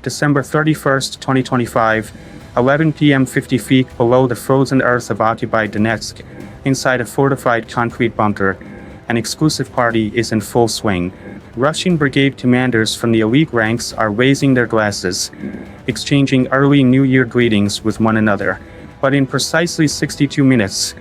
December 31st, 2025, 11 p.m. 50 feet below the frozen earth of occupied Donetsk, inside a fortified concrete bunker. An exclusive party is in full swing. Russian brigade commanders from the elite ranks are raising their glasses, exchanging early New Year greetings with one another. But in precisely 62 minutes,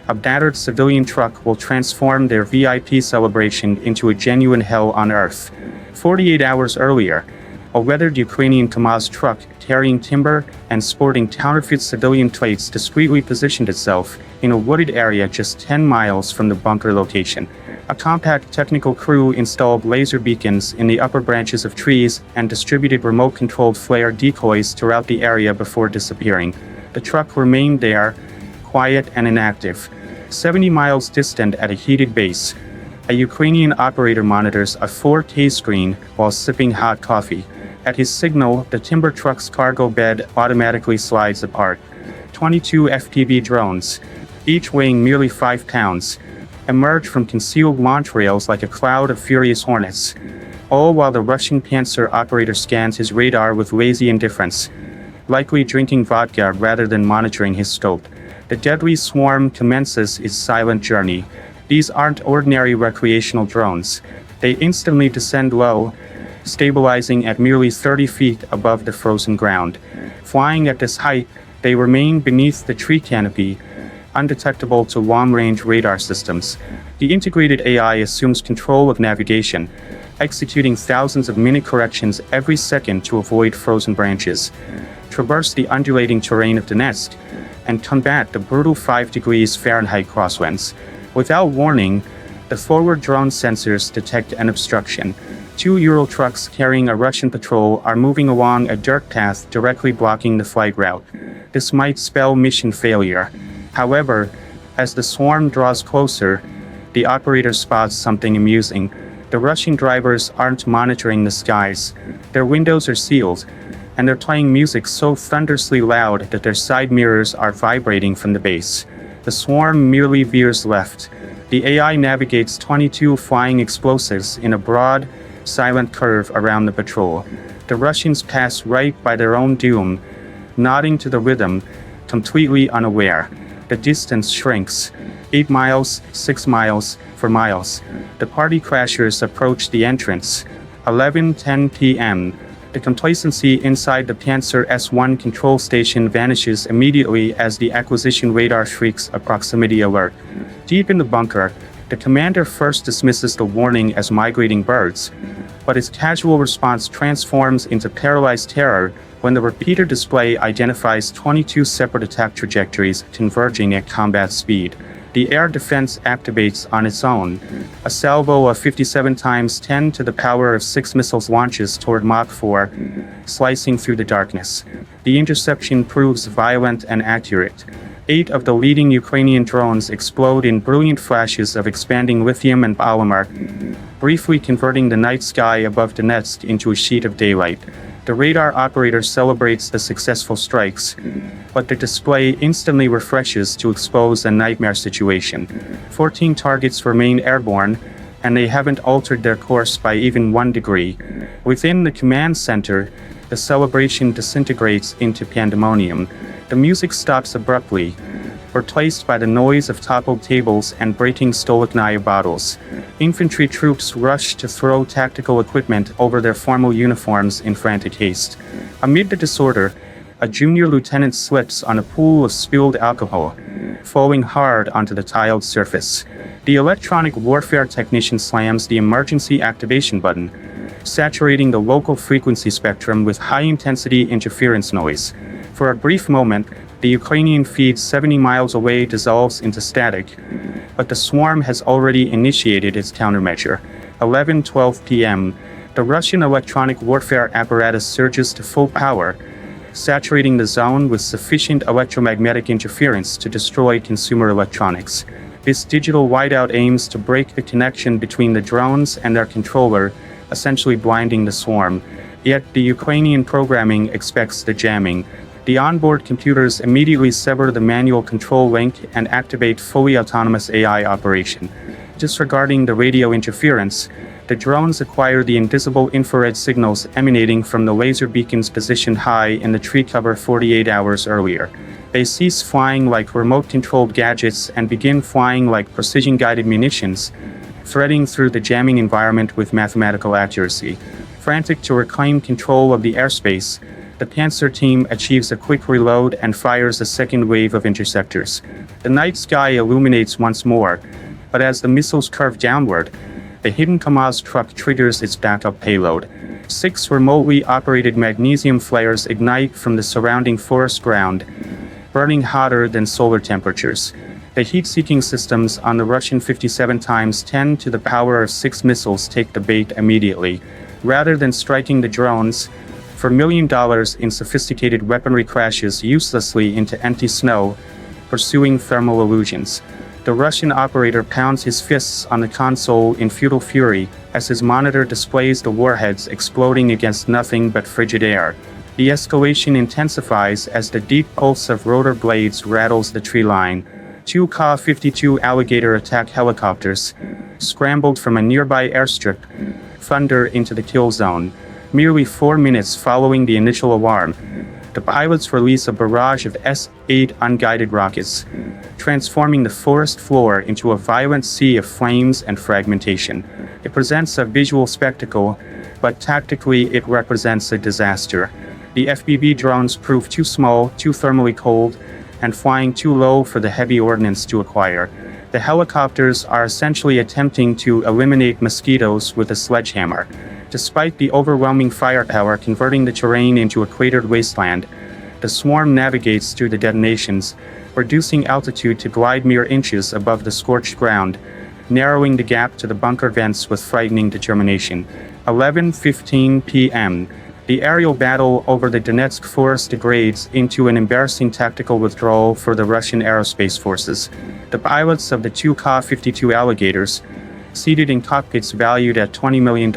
a battered civilian truck will transform their VIP celebration into a genuine hell on earth. 48 hours earlier, a weathered Ukrainian KAMAZ truck carrying timber and sporting counterfeit civilian plates discreetly positioned itself in a wooded area just 10 miles from the bunker location. A compact technical crew installed laser beacons in the upper branches of trees and distributed remote-controlled flare decoys throughout the area before disappearing. The truck remained there, quiet and inactive, 70 miles distant at a heated base. A Ukrainian operator monitors a 4K screen while sipping hot coffee. At his signal, the timber truck's cargo bed automatically slides apart. 22 FPV drones, each weighing merely 5 pounds, emerge from concealed launch rails like a cloud of furious hornets, all while the Russian Panzer operator scans his radar with lazy indifference, likely drinking vodka rather than monitoring his scope. The deadly swarm commences its silent journey. These aren't ordinary recreational drones. They instantly descend low, stabilizing at merely 30 feet above the frozen ground. Flying at this height, they remain beneath the tree canopy, undetectable to long-range radar systems. The integrated AI assumes control of navigation, executing thousands of minute corrections every second to avoid frozen branches, traverse the undulating terrain of Donetsk, and combat the brutal 5 degrees Fahrenheit crosswinds. Without warning, the forward drone sensors detect an obstruction. 2 Ural trucks carrying a Russian patrol are moving along a dirt path directly blocking the flight route. This might spell mission failure. However, as the swarm draws closer, the operator spots something amusing. The Russian drivers aren't monitoring the skies. Their windows are sealed, and they're playing music so thunderously loud that their side mirrors are vibrating from the base. The swarm merely veers left. The AI navigates 22 flying explosives in a broad, silent curve around the patrol. The Russians pass right by their own doom, nodding to the rhythm, completely unaware. The distance shrinks. 8 miles, 6 miles, 4 miles. The party crashers approach the entrance. 11:10 p.m. The complacency inside the Panzer S1 control station vanishes immediately as the acquisition radar shrieks a proximity alert. Deep in the bunker, the commander first dismisses the warning as migrating birds, but his casual response transforms into paralyzed terror when the repeater display identifies 22 separate attack trajectories converging at combat speed. The air defense activates on its own. A salvo of 57 times 10 to the power of 6 missiles launches toward Mach 4, slicing through the darkness. The interception proves violent and accurate. 8 of the leading Ukrainian drones explode in brilliant flashes of expanding lithium and polymer, briefly converting the night sky above Donetsk into a sheet of daylight. The radar operator celebrates the successful strikes, but the display instantly refreshes to expose a nightmare situation. 14 targets remain airborne, and they haven't altered their course by even 1 degree. Within the command center, the celebration disintegrates into pandemonium. The music stops abruptly, replaced by the noise of toppled tables and breaking Stolichnaya bottles. Infantry troops rush to throw tactical equipment over their formal uniforms in frantic haste. Amid the disorder, a junior lieutenant slips on a pool of spilled alcohol, falling hard onto the tiled surface. The electronic warfare technician slams the emergency activation button, saturating the local frequency spectrum with high-intensity interference noise. For a brief moment, the Ukrainian feed 70 miles away dissolves into static, but the swarm has already initiated its countermeasure. 11:12 p.m. The Russian electronic warfare apparatus surges to full power, saturating the zone with sufficient electromagnetic interference to destroy consumer electronics. This digital whiteout aims to break the connection between the drones and their controller, essentially blinding the swarm. Yet the Ukrainian programming expects the jamming. The onboard computers immediately sever the manual control link and activate fully autonomous AI operation. Disregarding the radio interference, The drones acquire the invisible infrared signals emanating from the laser beacons positioned high in the tree cover 48 hours earlier. They cease flying like remote-controlled gadgets and begin flying like precision-guided munitions, threading through the jamming environment with mathematical accuracy. Frantic to reclaim control of the airspace, the Panzer team achieves a quick reload and fires a second wave of interceptors. The night sky illuminates once more, but as the missiles curve downward, the hidden Kamaz truck triggers its backup payload. 6 remotely operated magnesium flares ignite from the surrounding forest ground, burning hotter than solar temperatures. The heat-seeking systems on the Russian 57 times 10 to the power of 6 missiles take the bait immediately. Rather than striking the drones, for $1 million in sophisticated weaponry crashes uselessly into empty snow, pursuing thermal illusions. The Russian operator pounds his fists on the console in futile fury as his monitor displays the warheads exploding against nothing but frigid air. The escalation intensifies as the deep pulse of rotor blades rattles the tree line. 2 Ka-52 Alligator attack helicopters, scrambled from a nearby airstrip, thunder into the kill zone. Merely 4 minutes following the initial alarm, the pilots release a barrage of S-8 unguided rockets, transforming the forest floor into a violent sea of flames and fragmentation. It presents a visual spectacle, but tactically it represents a disaster. The FPV drones prove too small, too thermally cold, and flying too low for the heavy ordnance to acquire. The helicopters are essentially attempting to eliminate mosquitoes with a sledgehammer. Despite the overwhelming firepower converting the terrain into a cratered wasteland, the swarm navigates through the detonations, reducing altitude to glide mere inches above the scorched ground, narrowing the gap to the bunker vents with frightening determination. 11:15 p.m. The aerial battle over the Donetsk forest degrades into an embarrassing tactical withdrawal for the Russian aerospace forces. The pilots of the 2 Ka-52 Alligators, seated in cockpits valued at $20 million,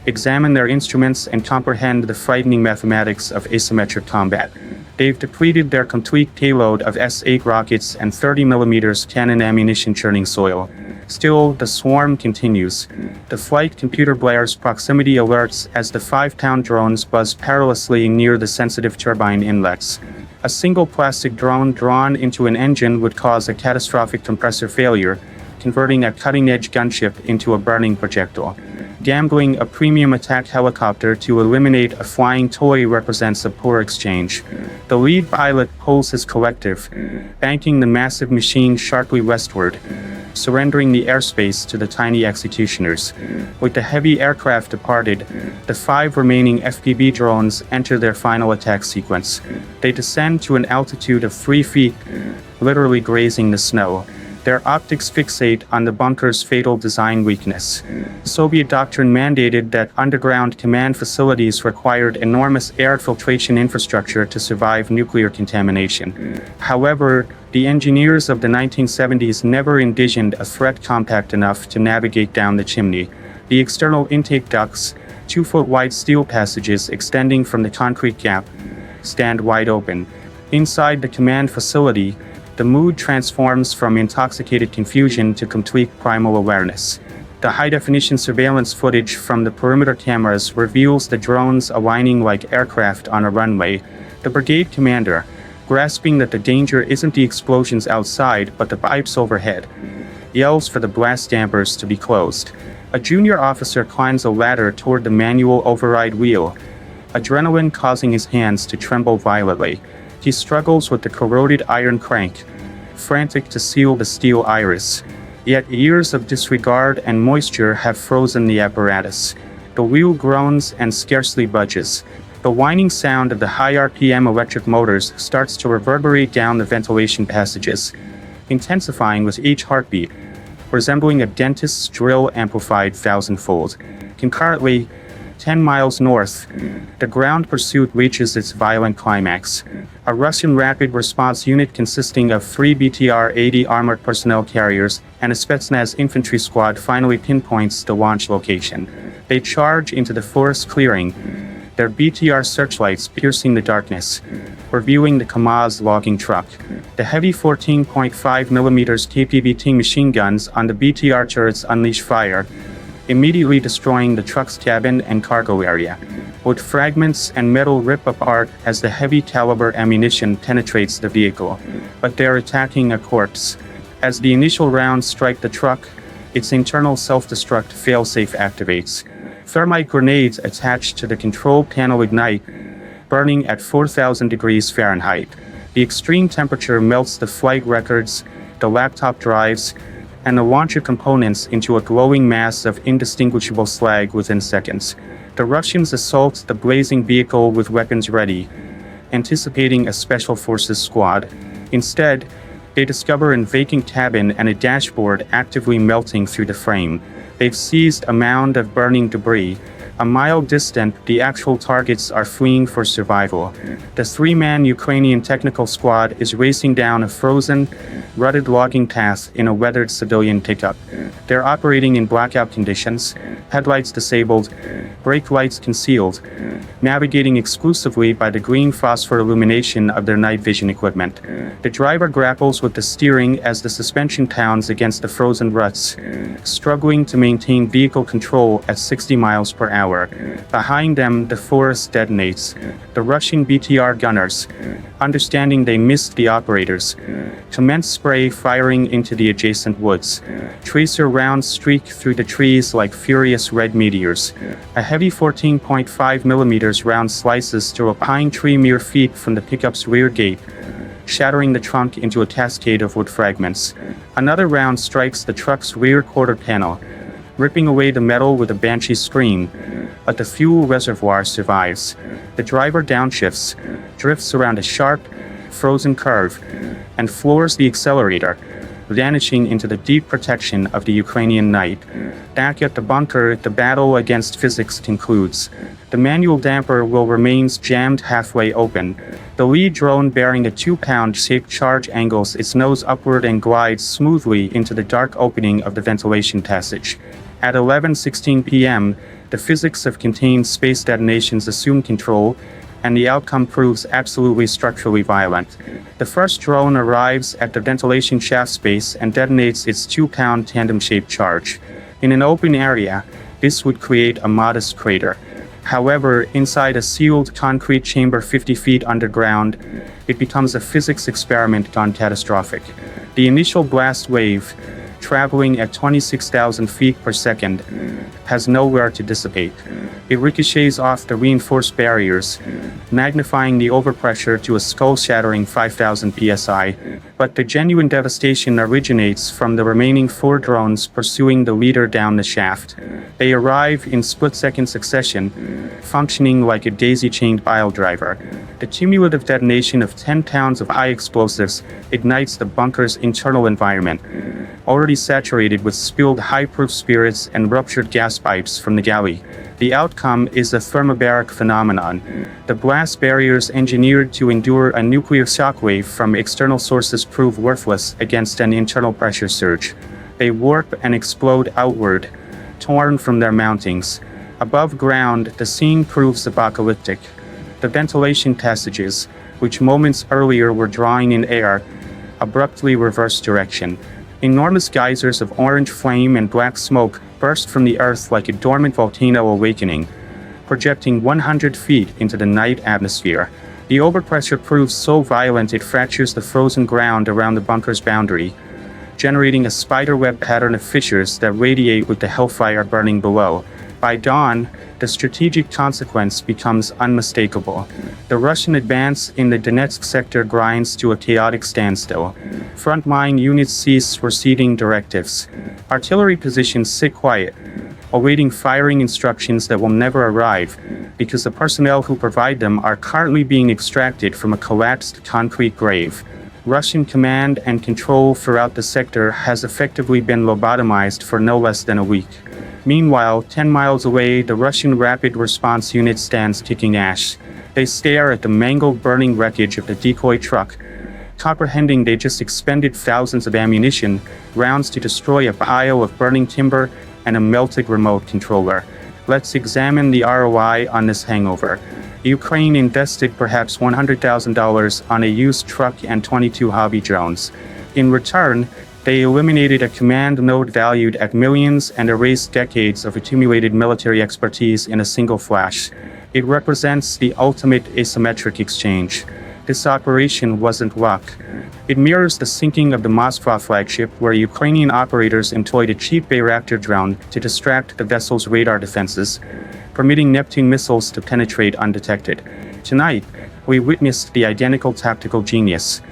examine their instruments and comprehend the frightening mathematics of asymmetric combat. They've depleted their complete payload of S-8 rockets and 30mm cannon ammunition churning soil. Still, the swarm continues. The flight computer blares proximity alerts as the 5-pound drones buzz perilously near the sensitive turbine inlets. A single plastic drone drawn into an engine would cause a catastrophic compressor failure, converting a cutting-edge gunship into a burning projectile. Gambling a premium attack helicopter to eliminate a flying toy represents a poor exchange. The lead pilot pulls his collective, banking the massive machine sharply westward, surrendering the airspace to the tiny executioners. With the heavy aircraft departed, the 5 remaining FPV drones enter their final attack sequence. They descend to an altitude of 3 feet, literally grazing the snow. Their optics fixate on the bunker's fatal design weakness. Soviet doctrine mandated that underground command facilities required enormous air filtration infrastructure to survive nuclear contamination. However, the engineers of the 1970s never envisioned a threat compact enough to navigate down the chimney. The external intake ducts, 2-foot-wide steel passages extending from the concrete gap, stand wide open. Inside the command facility, the mood transforms from intoxicated confusion to complete primal awareness. The high-definition surveillance footage from the perimeter cameras reveals the drones aligning like aircraft on a runway. The brigade commander, grasping that the danger isn't the explosions outside but the pipes overhead, yells for the blast dampers to be closed. A junior officer climbs a ladder toward the manual override wheel, adrenaline causing his hands to tremble violently. He struggles with the corroded iron crank, frantic to seal the steel iris. Yet years of disregard and moisture have frozen the apparatus. The wheel groans and scarcely budges. The whining sound of the high RPM electric motors starts to reverberate down the ventilation passages, intensifying with each heartbeat, resembling a dentist's drill amplified thousandfold. Concurrently, 10 miles north, the ground pursuit reaches its violent climax. A Russian rapid response unit consisting of 3 BTR-80 armored personnel carriers and a Spetsnaz infantry squad finally pinpoints the launch location. They charge into the forest clearing, their BTR searchlights piercing the darkness, reviewing the Kamaz logging truck. The heavy 14.5mm KPVT machine guns on the BTR turrets unleash fire, immediately destroying the truck's cabin and cargo area. Wood fragments and metal rip apart as the heavy caliber ammunition penetrates the vehicle, but they're attacking a corpse. As the initial rounds strike the truck, its internal self-destruct failsafe activates. Thermite grenades attached to the control panel ignite, burning at 4,000 degrees Fahrenheit. The extreme temperature melts the flight records, the laptop drives, and the launcher components into a glowing mass of indistinguishable slag within seconds. The Russians assault the blazing vehicle with weapons ready, anticipating a special forces squad. Instead, they discover a vacant cabin and a dashboard actively melting through the frame. They've seized a mound of burning debris. A mile distant, the actual targets are fleeing for survival. The three-man Ukrainian technical squad is racing down a frozen, rutted logging path in a weathered civilian pickup. They're operating in blackout conditions, headlights disabled, brake lights concealed, navigating exclusively by the green phosphor illumination of their night vision equipment. The driver grapples with the steering as the suspension pounds against the frozen ruts, struggling to maintain vehicle control at 60 miles per hour. Behind them, the forest detonates. The Russian BTR gunners, understanding they missed the operators, commence spray firing into the adjacent woods. Tracer rounds streak through the trees like furious red meteors. A heavy 14.5mm round slices through a pine tree mere feet from the pickup's rear gate, shattering the trunk into a cascade of wood fragments. Another round strikes the truck's rear quarter panel, ripping away the metal with a banshee scream, but the fuel reservoir survives. The driver downshifts, drifts around a sharp, frozen curve, and floors the accelerator, vanishing into the deep protection of the Ukrainian night. Back at the bunker, the battle against physics concludes. The manual damper wheel remains jammed halfway open. The lead drone bearing a 2-pound shaped charge angles its nose upward and glides smoothly into the dark opening of the ventilation passage. At 11:16 p.m., the physics of contained space detonations assume control, and the outcome proves absolutely structurally violent. The first drone arrives at the ventilation shaft space and detonates its 2-pound tandem-shaped charge. In an open area, this would create a modest crater. However, inside a sealed concrete chamber 50 feet underground, it becomes a physics experiment gone catastrophic. The initial blast wave, traveling at 26,000 feet per second, has nowhere to dissipate. It ricochets off the reinforced barriers, magnifying the overpressure to a skull-shattering 5,000 psi. But the genuine devastation originates from the remaining 4 drones pursuing the leader down the shaft. They arrive in split-second succession, functioning like a daisy-chained pile driver. The cumulative detonation of 10 pounds of high explosives ignites the bunker's internal environment, already saturated with spilled high-proof spirits and ruptured gas pipes from the galley. The outcome is a thermobaric phenomenon. The blast barriers engineered to endure a nuclear shockwave from external sources prove worthless against an internal pressure surge. They warp and explode outward, torn from their mountings. Above ground, the scene proves apocalyptic. The ventilation passages, which moments earlier were drawing in air, abruptly reverse direction. Enormous geysers of orange flame and black smoke burst from the earth like a dormant volcano awakening, projecting 100 feet into the night atmosphere. The overpressure proves so violent it fractures the frozen ground around the bunker's boundary, generating a spiderweb pattern of fissures that radiate with the hellfire burning below. By dawn, the strategic consequence becomes unmistakable. The Russian advance in the Donetsk sector grinds to a chaotic standstill. Frontline units cease receiving directives. Artillery positions sit quiet, awaiting firing instructions that will never arrive, because the personnel who provide them are currently being extracted from a collapsed concrete grave. Russian command and control throughout the sector has effectively been lobotomized for no less than a week. Meanwhile, 10 miles away, the Russian Rapid Response Unit stands kicking ash. They stare at the mangled, burning wreckage of the decoy truck, comprehending they just expended thousands of ammunition, rounds to destroy a pile of burning timber, and a melted remote controller. Let's examine the ROI on this hangover. Ukraine invested perhaps $100,000 on a used truck and 22 hobby drones. In return, They eliminated a command node valued at millions and erased decades of accumulated military expertise in a single flash. It represents the ultimate asymmetric exchange. This operation wasn't luck. It mirrors the sinking of the Moskva flagship, where Ukrainian operators employed a cheap Bayraktar drone to distract the vessel's radar defenses, permitting Neptune missiles to penetrate undetected. Tonight, we witnessed the identical tactical genius.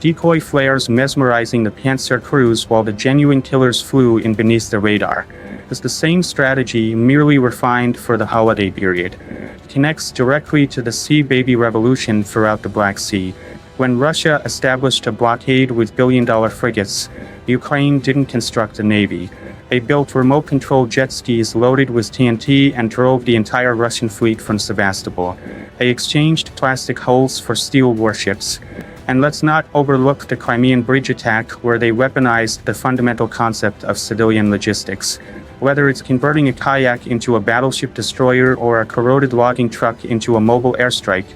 Decoy flares mesmerizing the Panzer crews while the genuine killers flew in beneath the radar. It's the same strategy, merely refined for the holiday period. It connects directly to the Sea Baby revolution throughout the Black Sea. When Russia established a blockade with billion-dollar frigates, Ukraine didn't construct a navy. They built remote-controlled jet skis loaded with TNT and drove the entire Russian fleet from Sevastopol. They exchanged plastic hulls for steel warships. And let's not overlook the Crimean bridge attack, where they weaponized the fundamental concept of civilian logistics. Whether it's converting a kayak into a battleship destroyer or a corroded logging truck into a mobile airstrike,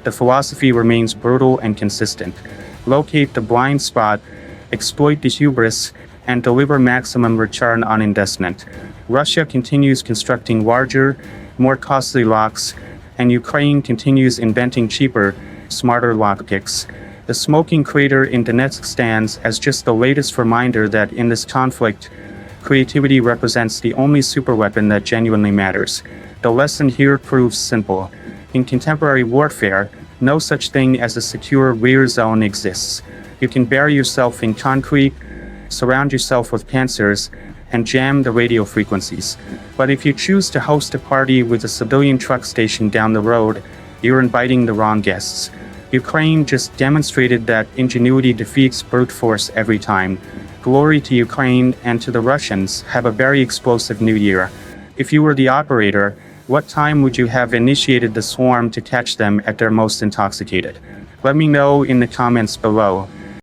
the philosophy remains brutal and consistent. Locate the blind spot, exploit the hubris, and deliver maximum return on investment. Russia continues constructing larger, more costly locks, and Ukraine continues inventing cheaper, smarter lockpicks. The smoking crater in Donetsk stands as just the latest reminder that in this conflict, creativity represents the only superweapon that genuinely matters. The lesson here proves simple. In contemporary warfare, no such thing as a secure rear zone exists. You can bury yourself in concrete, surround yourself with panzers, and jam the radio frequencies. But if you choose to host a party with a civilian truck station down the road, you're inviting the wrong guests. Ukraine just demonstrated that ingenuity defeats brute force every time. Glory to Ukraine, and to the Russians, have a very explosive new year. If you were the operator, what time would you have initiated the swarm to catch them at their most intoxicated? Let me know in the comments below.